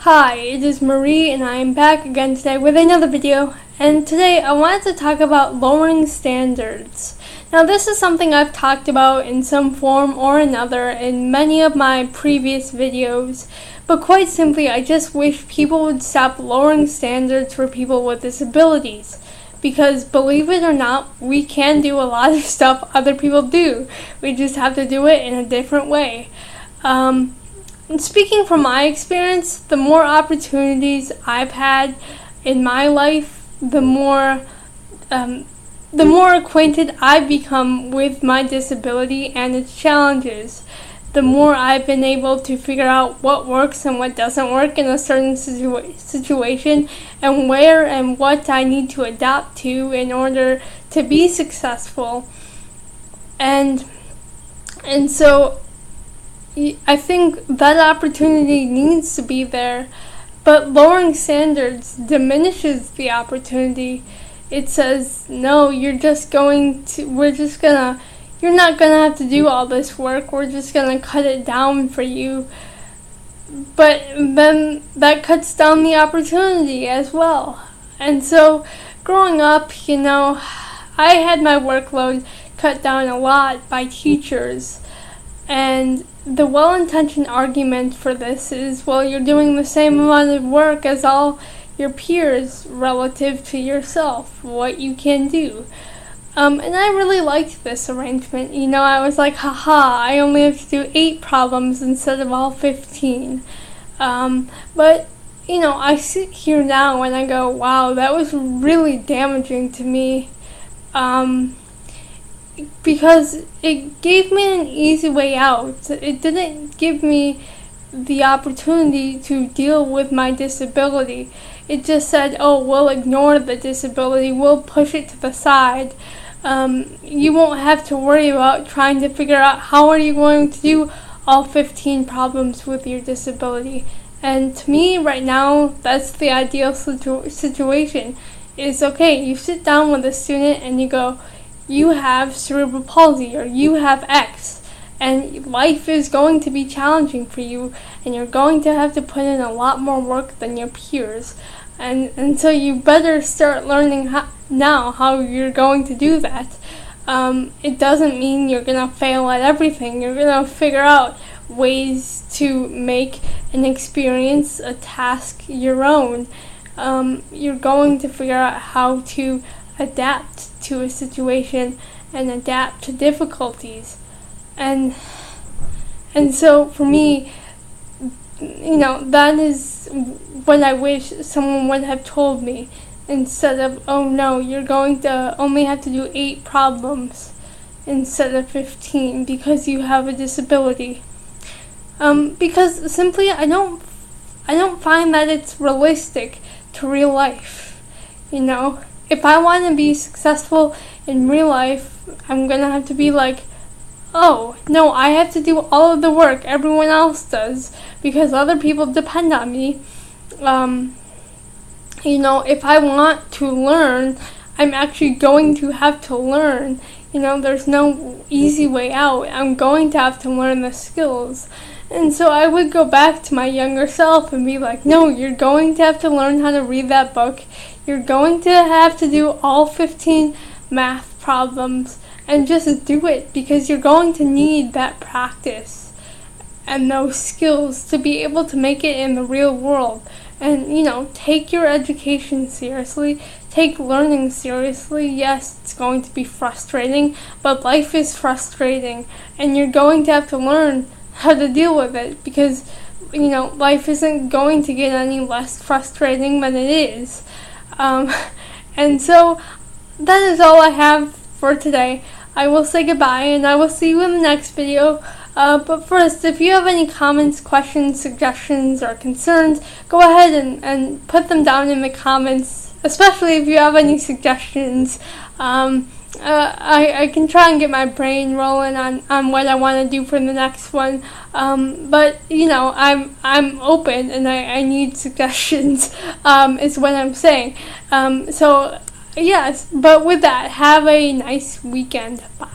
Hi, it is Marie and I am back again today with another video, and today I wanted to talk about lowering standards. Now this is something I've talked about in some form or another in many of my previous videos, but quite simply I just wish people would stop lowering standards for people with disabilities. Because believe it or not, we can do a lot of stuff other people do. We just have to do it in a different way. Speaking from my experience, the more opportunities I've had in my life, the more acquainted I've become with my disability and its challenges. The more I've been able to figure out what works and what doesn't work in a certain situation, and where and what I need to adapt to in order to be successful. And so I think that opportunity needs to be there, but lowering standards diminishes the opportunity. It says, no, you're not gonna have to do all this work, we're just gonna cut it down for you. But then that cuts down the opportunity as well. And so, growing up, I had my workload cut down a lot by teachers. And the well-intentioned argument for this is, well, you're doing the same amount of work as all your peers relative to yourself, what you can do. And I really liked this arrangement. I was like, haha, I only have to do 8 problems instead of all 15. But I sit here now and I go, wow, that was really damaging to me. Because it gave me an easy way out. It didn't give me the opportunity to deal with my disability. It just said, oh, we'll ignore the disability, we'll push it to the side. You won't have to worry about trying to figure out how are you going to do all 15 problems with your disability. And to me, right now, that's the ideal situation. Is okay, you sit down with a student and you go, you have cerebral palsy, or you have X, and life is going to be challenging for you, and you're going to have to put in a lot more work than your peers. And so you better start learning how you're going to do that. It doesn't mean you're going to fail at everything. You're going to figure out ways to make an experience, a task, your own. You're going to figure out how to adapt to a situation and adapt to difficulties. And so for me, that is what I wish someone would have told me, instead of, oh no, you're going to only have to do 8 problems instead of 15 because you have a disability. Because simply I don't find that it's realistic to real life. If I want to be successful in real life, I'm going to have to be like, oh, no, I have to do all of the work everyone else does because other people depend on me. If I want to learn, I'm actually going to have to learn. There's no easy way out. I'm going to have to learn the skills. And so I would go back to my younger self and be like, no, you're going to have to learn how to read that book. You're going to have to do all 15 math problems and just do it, because you're going to need that practice and those skills to be able to make it in the real world. And, take your education seriously. Take learning seriously. Yes, it's going to be frustrating, but life is frustrating, and you're going to have to learn how to deal with it, because, life isn't going to get any less frustrating than it is. And so that is all I have for today. I will say goodbye, and I will see you in the next video. But first, if you have any comments, questions, suggestions, or concerns, go ahead and put them down in the comments, especially if you have any suggestions. I can try and get my brain rolling on what I want to do for the next one. But I'm open, and I need suggestions, is what I'm saying. So yes, but with that, have a nice weekend. Bye.